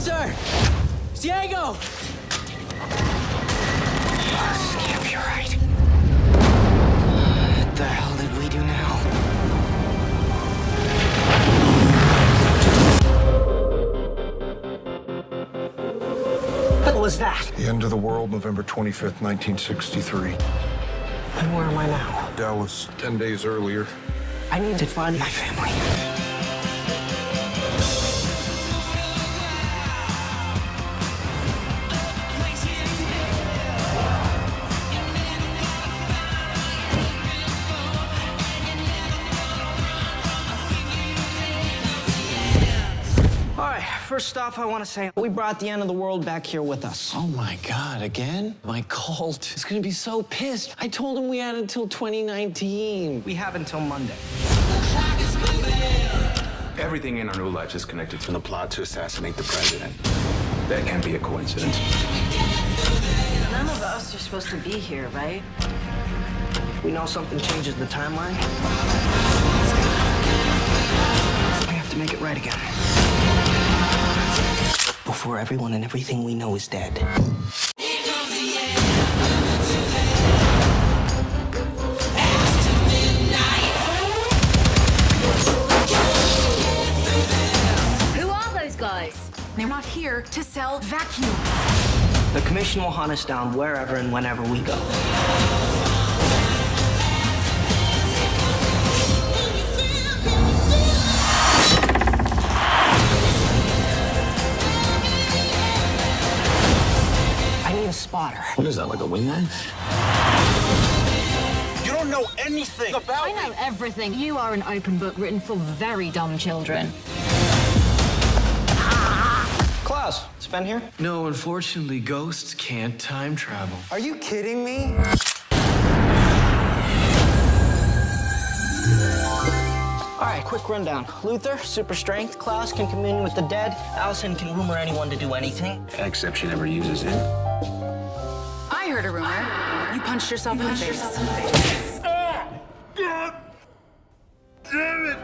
Luther! Diego! Skip, you're right. What the hell did we do now? What was that? The end of the world, November 25th, 1963. And where am I now? Dallas, 10 days earlier. I need to find my family. First off, I want to say we brought the end of the world back here with us. Oh my God, again? My cult is gonna be so pissed. I told him we had until 2019. We have until Monday. Everything in our new lives is connected to the plot to assassinate the president. That can't be a coincidence. None of us are supposed to be here, right? We know something changes the timeline. We have to make it right again. Before everyone and everything we know is dead. Who are those guys? They're not here to sell vacuums. The commission will hunt us down wherever and whenever we go. Spotter. What is that, like a wingman? You don't know anything about I know everything. You are an open book written for very dumb children. Klaus, it's Ben here. No, unfortunately, ghosts can't time travel. Are you kidding me? All right, quick rundown. Luther, super strength. Klaus can commune with the dead. Allison can rumor anyone to do anything. Except she never uses it. I heard a rumor. You punched yourself in the face. God damn it!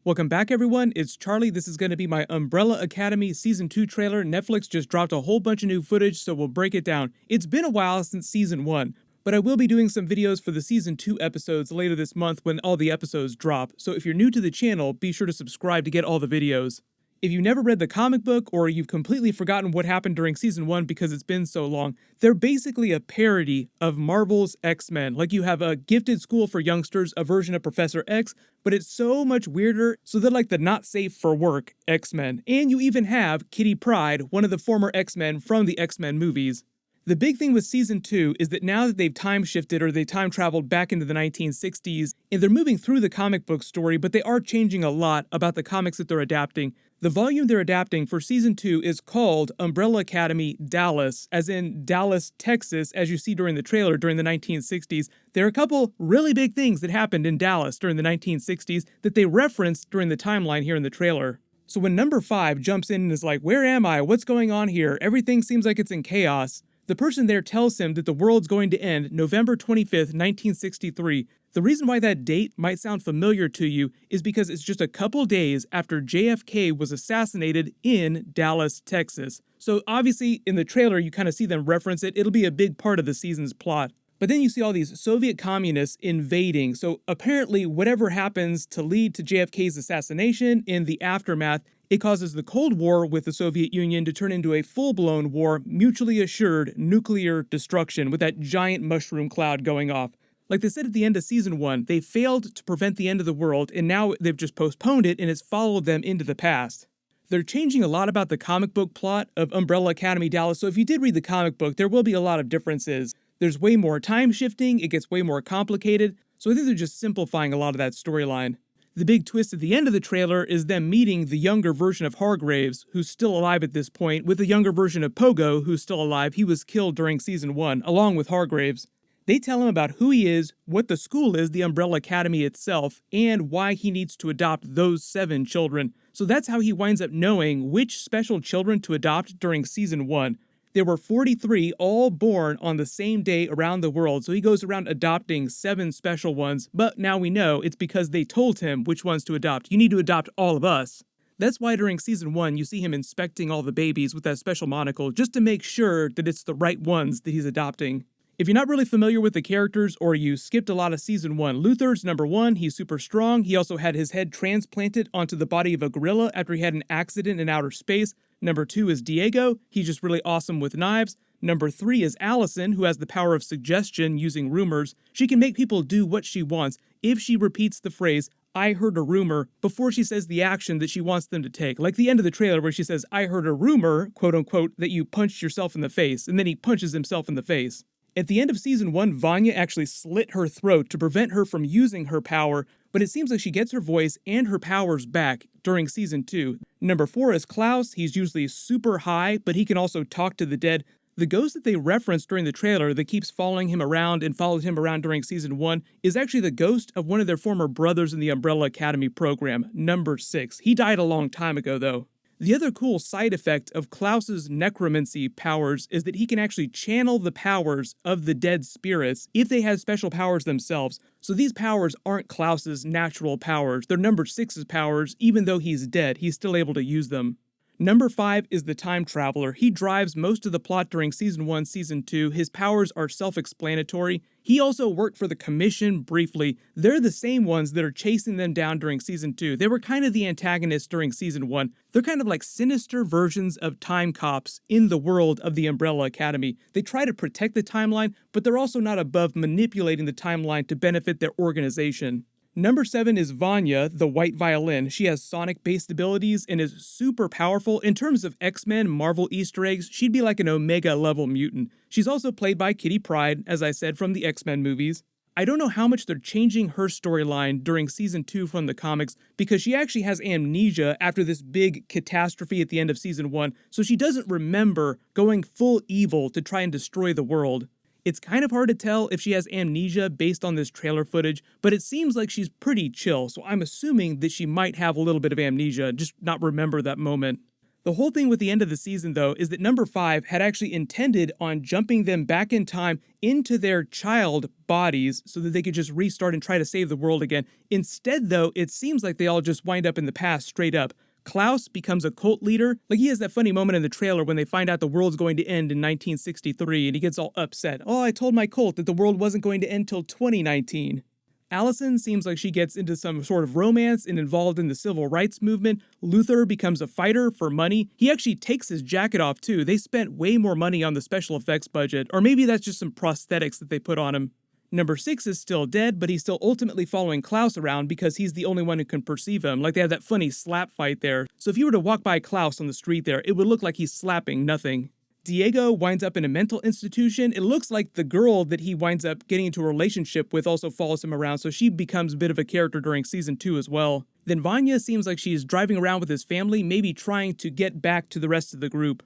Welcome back, everyone. It's Charlie. This is going to be my Umbrella Academy Season 2 trailer. Netflix just dropped a whole bunch of new footage, so we'll break it down. It's been a while since Season 1, but I will be doing some videos for the Season 2 episodes later this month when all the episodes drop, so if you're new to the channel, be sure to subscribe to get all the videos. If you never read the comic book, or you've completely forgotten what happened during Season 1 because it's been so long, they're basically a parody of Marvel's X-Men. Like, you have a gifted school for youngsters, a version of Professor X, but it's so much weirder, so they're like the not safe for work X-Men. And you even have Kitty Pryde, one of the former X-Men from the X-Men movies. The big thing with Season 2 is that now that they've time shifted or they time traveled back into the 1960s, and they're moving through the comic book story, but they are changing a lot about the comics that they're adapting. The volume they're adapting for Season 2 is called Umbrella Academy Dallas, as in Dallas, Texas, as you see during the trailer during the 1960s. There are a couple really big things that happened in Dallas during the 1960s that they referenced during the timeline here in the trailer. So when number 5 jumps in and is like, "Where am I? What's going on here? Everything seems like it's in chaos," the person there tells him that the world's going to end November 25th, 1963. The reason why that date might sound familiar to you is because it's just a couple days after JFK was assassinated in Dallas, Texas. So obviously in the trailer you kind of see them reference it. It'll be a big part of the season's plot. But then you see all these Soviet communists invading. So apparently whatever happens to lead to JFK's assassination in the aftermath, it causes the Cold War with the Soviet Union to turn into a full-blown war, mutually assured nuclear destruction with that giant mushroom cloud going off. Like they said at the end of Season 1, they failed to prevent the end of the world, and now they've just postponed it and it's followed them into the past. They're changing a lot about the comic book plot of Umbrella Academy Dallas, so if you did read the comic book, there will be a lot of differences. There's way more time shifting, it gets way more complicated, so I think they're just simplifying a lot of that storyline. The big twist at the end of the trailer is them meeting the younger version of Hargraves, who's still alive at this point, with the younger version of Pogo, who's still alive. He was killed during Season 1, along with Hargraves. They tell him about who he is, what the school is, the Umbrella Academy itself, and why he needs to adopt those 7 children. So that's how he winds up knowing which special children to adopt during Season 1. There were 43 all born on the same day around the world, so he goes around adopting 7 special ones, but now we know it's because they told him which ones to adopt. You need to adopt all of us. That's why during season 1 you see him inspecting all the babies with that special monocle just to make sure that it's the right ones that he's adopting. If you're not really familiar with the characters or you skipped a lot of season 1, Luther's number 1, he's super strong. He also had his head transplanted onto the body of a gorilla after he had an accident in outer space. Number 2 is Diego, he's just really awesome with knives. Number 3 is Allison, who has the power of suggestion using rumors. She can make people do what she wants if she repeats the phrase, "I heard a rumor," before she says the action that she wants them to take. Like the end of the trailer where she says, "I heard a rumor," quote unquote, that you punched yourself in the face, and then he punches himself in the face. At the end of season 1, Vanya actually slit her throat to prevent her from using her power, but it seems like she gets her voice and her powers back during season 2. Number 4 is Klaus. He's usually super high, but he can also talk to the dead. The ghost that they referenced during the trailer that keeps following him around and followed him around during season 1 is actually the ghost of one of their former brothers in the Umbrella Academy program, Number 6. He died a long time ago, though. The other cool side effect of Klaus's necromancy powers is that he can actually channel the powers of the dead spirits if they have special powers themselves. So these powers aren't Klaus's natural powers, they're Number 6's powers. Even though he's dead, he's still able to use them. Number 5 is the Time Traveler. He drives most of the plot during Season 1, Season 2. His powers are self-explanatory. He also worked for the Commission briefly. They're the same ones that are chasing them down during Season 2. They were kind of the antagonists during Season 1. They're kind of like sinister versions of time cops in the world of the Umbrella Academy. They try to protect the timeline, but they're also not above manipulating the timeline to benefit their organization. Number 7 is Vanya, the White Violin. She has sonic-based abilities and is super powerful. In terms of X-Men Marvel Easter eggs, she'd be like an Omega-level mutant. She's also played by Kitty Pryde, as I said, from the X-Men movies. I don't know how much they're changing her storyline during Season 2 from the comics, because she actually has amnesia after this big catastrophe at the end of Season 1, so she doesn't remember going full evil to try and destroy the world. It's kind of hard to tell if she has amnesia based on this trailer footage, but it seems like she's pretty chill, so I'm assuming that she might have a little bit of amnesia, just not remember that moment. The whole thing with the end of the season, though, is that Number 5 had actually intended on jumping them back in time into their child bodies so that they could just restart and try to save the world again. Instead, though, it seems like they all just wind up in the past straight up. Klaus becomes a cult leader. Like, he has that funny moment in the trailer when they find out the world's going to end in 1963 and he gets all upset. "Oh, I told my cult that the world wasn't going to end till 2019. Allison seems like she gets into some sort of romance and involved in the civil rights movement. Luther becomes a fighter for money. He actually takes his jacket off too. They spent way more money on the special effects budget, or maybe that's just some prosthetics that they put on him. Number 6 is still dead, but he's still ultimately following Klaus around because he's the only one who can perceive him. Like, they have that funny slap fight there. So if you were to walk by Klaus on the street there, it would look like he's slapping nothing. Diego winds up in a mental institution. It looks like the girl that he winds up getting into a relationship with also follows him around, so she becomes a bit of a character during Season 2 as well. Then Vanya seems like she's driving around with his family, maybe trying to get back to the rest of the group.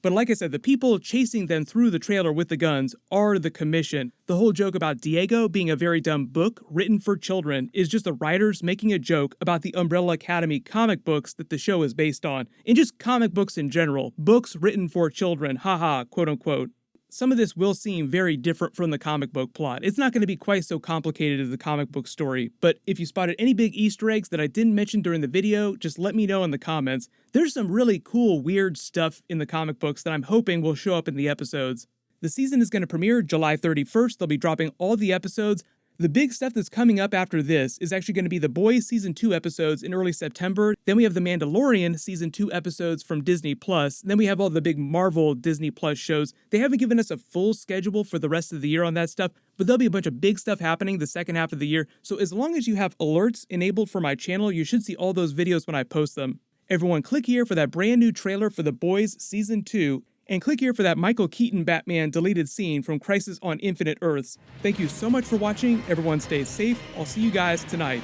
But like I said, the people chasing them through the trailer with the guns are the Commission. The whole joke about Diego being a very dumb book written for children is just the writers making a joke about the Umbrella Academy comic books that the show is based on, and just comic books in general. Books written for children, haha, quote unquote. Some of this will seem very different from the comic book plot. It's not going to be quite so complicated as the comic book story, but if you spotted any big Easter eggs that I didn't mention during the video, just let me know in the comments. There's some really cool, weird stuff in the comic books that I'm hoping will show up in the episodes. The season is going to premiere July 31st. They'll be dropping all the episodes. The big stuff that's coming up after this is actually going to be The Boys Season 2 episodes in early September. Then we have The Mandalorian Season 2 episodes from Disney+. Then we have all the big Marvel Disney Plus shows. They haven't given us a full schedule for the rest of the year on that stuff, but there'll be a bunch of big stuff happening the second half of the year. So as long as you have alerts enabled for my channel, you should see all those videos when I post them. Everyone, click here for that brand new trailer for The Boys Season 2. And click here for that Michael Keaton Batman deleted scene from Crisis on Infinite Earths. Thank you so much for watching. Everyone stay safe. I'll see you guys tonight.